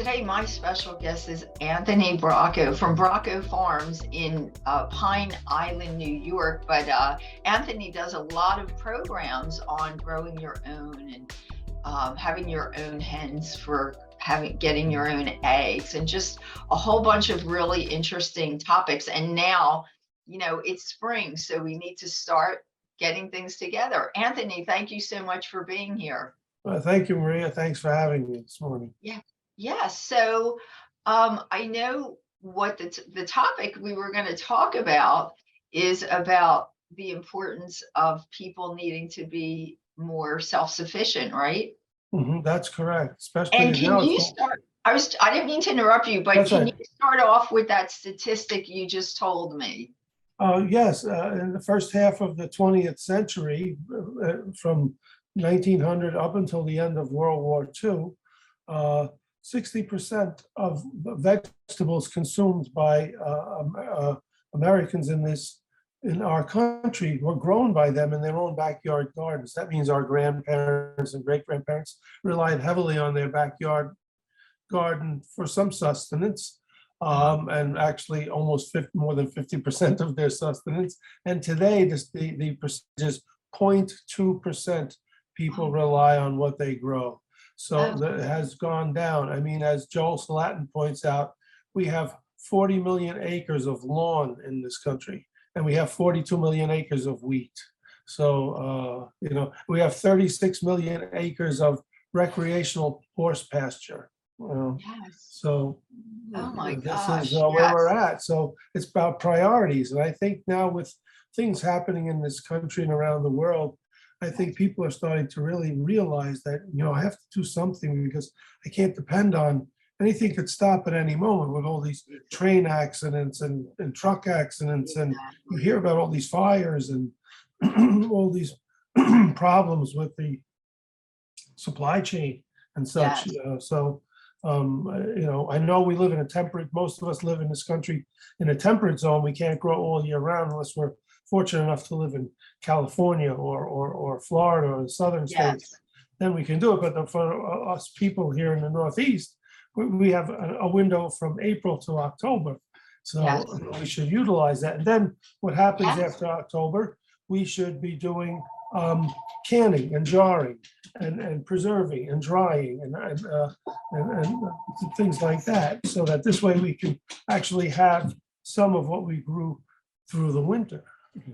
today my special guest is Anthony Bracco from Bracco Farms in Pine Island, New York. But Anthony does a lot of programs on growing your own and having your own hens for getting your own eggs and just a whole bunch of really interesting topics. And now, it's spring, so we need to start getting things together. Anthony, thank you so much for being here. Thank you, Maria. Thanks for having me this morning. Yeah. So I know what the topic we were going to talk about is about the importance of people needing to be more self-sufficient, right? That's correct. Especially And can you start? I didn't mean to interrupt you, but can you start off with that statistic you just told me? Yes, in the first half of the 20th century, from 1900 up until the end of World War II, 60% of vegetables consumed by Americans in our country were grown by them in their own backyard gardens. That means our grandparents and great-grandparents relied heavily on their backyard garden for some sustenance, and actually almost more than 50% of their sustenance. And today, the percentage is 0.2% people rely on what they grow. So that has gone down. I mean, as Joel Salatin points out, we have 40 million acres of lawn in this country, and we have 42 million acres of wheat. So, we have 36 million acres of recreational horse pasture. So this is where we're at. So it's about priorities. And I think now with things happening in this country and around the world, I think people are starting to really realize that, I have to do something because I can't depend on anything could stop at any moment with all these train accidents and truck accidents. And you hear about all these fires and all these problems with the supply chain and such. I know we live in most of us live in this country in a temperate zone. We can't grow all year round unless we're fortunate enough to live in California or Florida or the southern states. Then we can do it. But for us people here in the Northeast, we have a window from April to October. So we should utilize that. And then what happens after October, we should be doing canning and jarring and preserving and drying and things like that, so that this way we can actually have some of what we grew through the winter.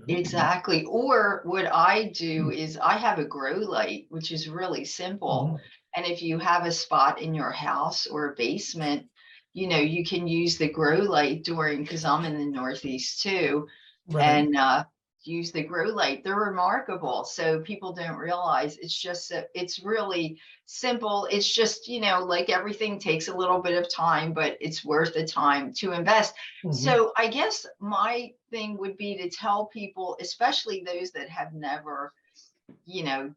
Exactly. Or what I do is I have a grow light, which is really simple. And if you have a spot in your house or a basement, you can use the grow light because I'm in the Northeast too. Right. And use the grow light. They're remarkable. So people don't realize it's really simple. It's just, like everything takes a little bit of time, but it's worth the time to invest. So I guess my thing would be to tell people, especially those that have never,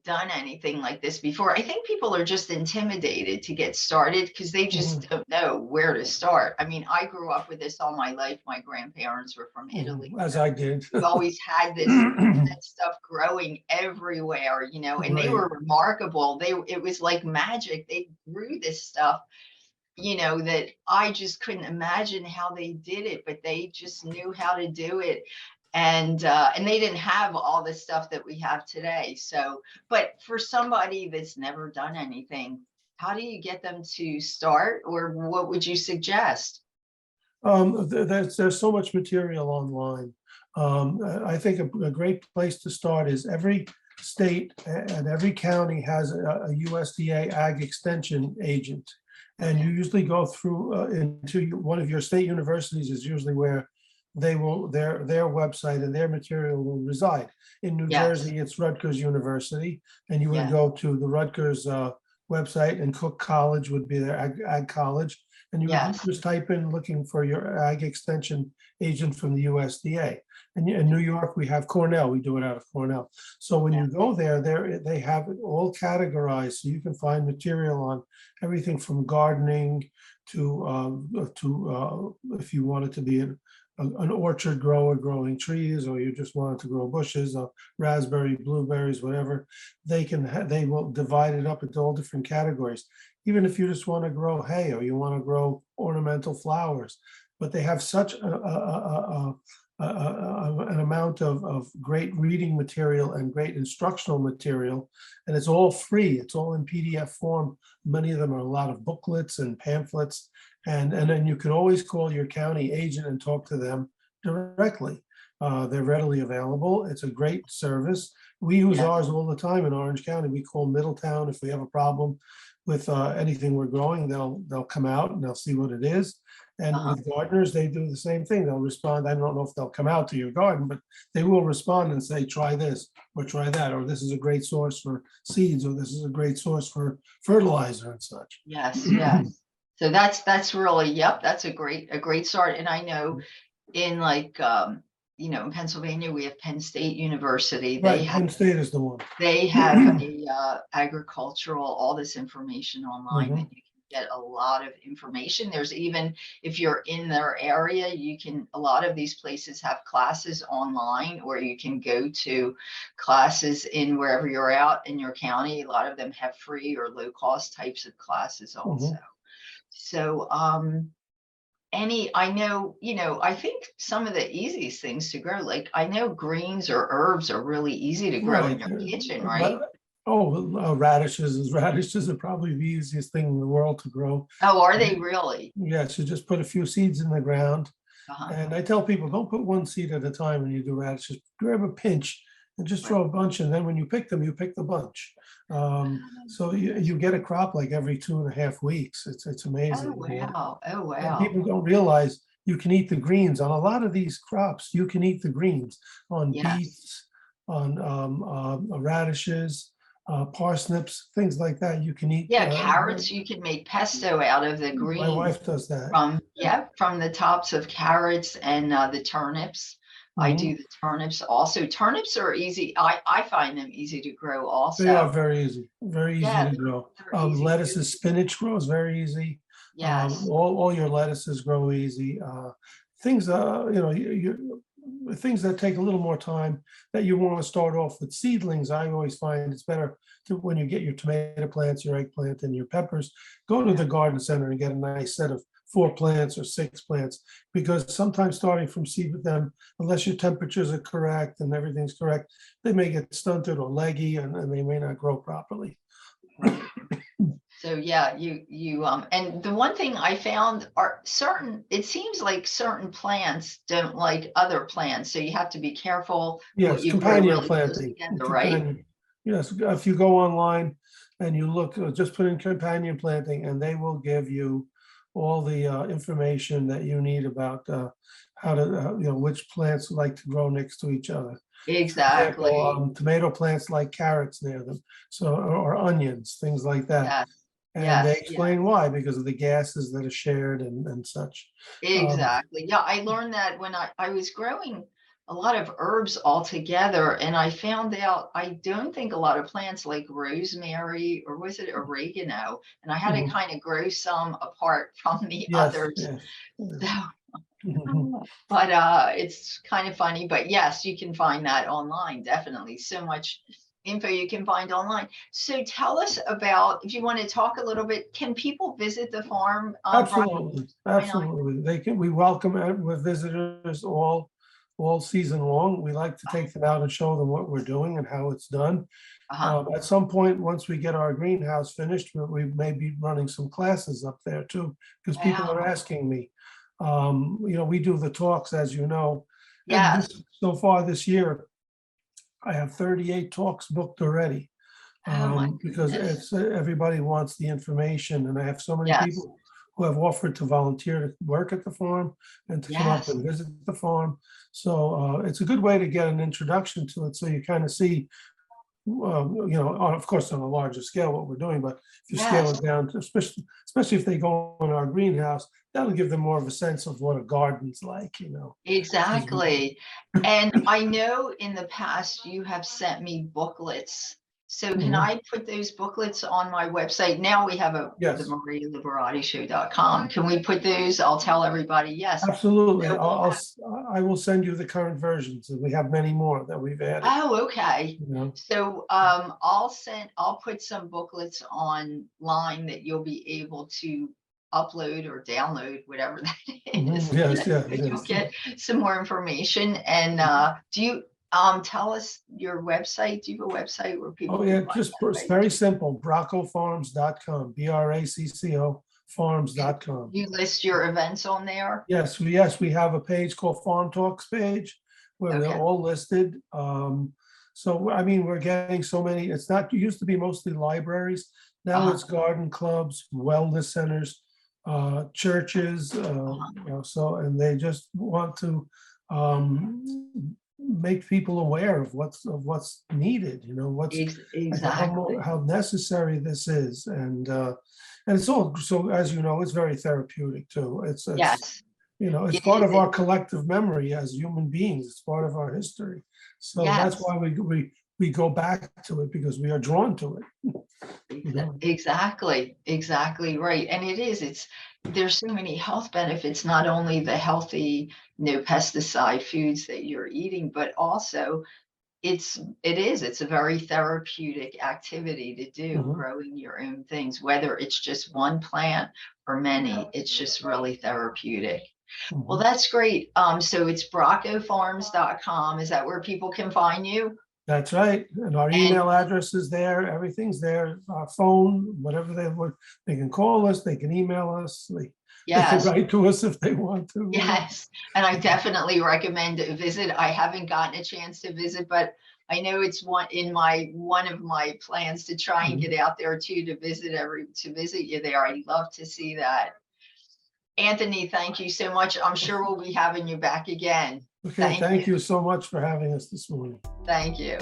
done anything like this before. I think people are just intimidated to get started because they just don't know where to start. I mean, I grew up with this all my life. My grandparents were from Italy. As I did. We always had this stuff growing everywhere, and they were remarkable. It was like magic. They grew this stuff, that I just couldn't imagine how they did it, but they just knew how to do it. And they didn't have all the stuff that we have today. So, but for somebody that's never done anything, how do you get them to start, or what would you suggest? There's so much material online. I think a great place to start is every state and every county has a USDA Ag Extension agent. And you usually go through into one of your state universities is usually where their website and their material will reside. In New Jersey, it's Rutgers University, and you would go to the Rutgers website, and Cook College would be their ag college, and you would just type in looking for your Ag Extension agent from the USDA. And in New York, we have Cornell. We do it out of Cornell. So when you go there, they have it all categorized, so you can find material on everything from gardening to if you wanted to be an orchard grower growing trees, or you just wanted to grow bushes of raspberry, blueberries, whatever, they will divide it up into all different categories. Even if you just want to grow hay or you want to grow ornamental flowers, but they have such an amount of great reading material and great instructional material, and it's all free. It's all in PDF form. Many of them are a lot of booklets and pamphlets, and then you can always call your county agent and talk to them directly. They're readily available. It's a great service. We use ours all the time in Orange County. We call Middletown if we have a problem with anything we're growing. They'll come out and they'll see what it is. And with gardeners, they do the same thing. They'll respond. I don't know if they'll come out to your garden, but they will respond and say, try this or try that, or this is a great source for seeds, or this is a great source for fertilizer and such. Yes, yes. So that's really, yep, that's a great start. And I know in like in Pennsylvania, we have Penn State University. Right, Penn State is the one. They have a agricultural, all this information online that you can get a lot of information. There's even, if you're in their area, a lot of these places have classes online, or you can go to classes in wherever you're out in your county. A lot of them have free or low cost types of classes also. So, I know, I think some of the easiest things to grow, like I know greens or herbs are really easy to grow in your kitchen, right? Radishes are probably the easiest thing in the world to grow. Oh, are they really? Yes, you just put a few seeds in the ground. And I tell people, don't put one seed at a time when you do radishes. Grab a pinch and just throw a bunch, and then when you pick them, you pick the bunch. So you get a crop like every 2.5 weeks. It's amazing. Oh, wow. Oh, wow. And people don't realize you can eat the greens on a lot of these crops. You can eat the greens on beets, on radishes, parsnips, things like that. You can eat. Carrots. You can make pesto out of the greens. My wife does that. From the tops of carrots and the turnips. I do the turnips also. Turnips are easy. I find them easy to grow also. They are very easy to grow. Lettuces, spinach grows very easy. Yes. All your lettuces grow easy. Things, things that take a little more time that you want to start off with seedlings. I always find it's better to, when you get your tomato plants, your eggplant, and your peppers, go to the garden center and get a nice set of 4 plants or 6 plants, because sometimes starting from seed with them, unless your temperatures are correct and everything's correct, they may get stunted or leggy, and they may not grow properly. So and the one thing I found are it seems like certain plants don't like other plants, so you have to be careful. Yes, companion planting, right? Yes, if you go online and you look, just put in companion planting, and they will give you all the information that you need about how to, which plants like to grow next to each other. Exactly. Example, tomato plants like carrots near them, or onions, things like that. And they explain why, because of the gases that are shared and such. Exactly. I learned that when I was growing a lot of herbs all together, and I found out I don't think a lot of plants like rosemary, or was it oregano, and I had to kind of grow some apart from the others. So, but it's kind of funny. But yes, you can find that online. Definitely, so much info you can find online. So tell us about, if you want to talk a little bit, can people visit the farm? Absolutely. They can. We welcome with visitors all season long. We like to take them out and show them what we're doing and how it's done. At some point, once we get our greenhouse finished, we may be running some classes up there too, because people are asking me. We do the talks, as you know. So far this year, I have 38 talks booked already, because everybody wants the information, and I have so many people who have offered to volunteer to work at the farm and to come up and visit the farm. So it's a good way to get an introduction to it, so you kind of see, of course, on a larger scale what we're doing, but if you scale it down to, especially if they go in our greenhouse, that'll give them more of a sense of what a garden's like, Exactly. And I know in the past you have sent me booklets So can I put those booklets on my website? Now we have the Yes, marialiberattishow.com. Can we put those? I'll tell everybody, yes. absolutely. So we'll I will send you the current versions, and we have many more that we've added. Oh, okay. You know? So I'll put some booklets online that you'll be able to upload or download, whatever that is. Yes, So yes, you'll yes. get some more information. And do you tell us your website? Do you have a website where people Oh, can yeah, find just that, it's right? very simple. BraccoFarms.com, BRACCO farms.com. You list your events on there? Yes, we have a page called Farm Talks page where they're Okay. all listed. So, I mean, we're getting so many, it used to be mostly libraries. Now it's garden clubs, wellness centers, churches, so, and they just want to make people aware of what's needed, Exactly. how necessary this is. And it's all, so as you know, it's very therapeutic too. It's Yes. it's It part is. of our collective memory as human beings. It's part of our history. So that's Yes. why we go back to it, because we are drawn to it. Exactly right. And there's so many health benefits, not only the healthy, no pesticide foods that you're eating, but also it's a very therapeutic activity to do, Mhm, growing your own things, whether it's just one plant or many. It's just really therapeutic. Well, mhm. that's great. So it's braccofarms.com. Is that where people can find you? That's right. And our And email address is there. Everything's there. Our phone, whatever they want, they can call us, they can email us, they can yes, write to us if they want to. yes, and I definitely recommend a visit. I haven't gotten a chance to visit, but I know it's one of my plans to try and get out there too, to visit you there. I'd love to see that. Anthony, thank you so much. I'm sure we'll be having you back again. Okay, Thank thank you so much for having us this morning. you.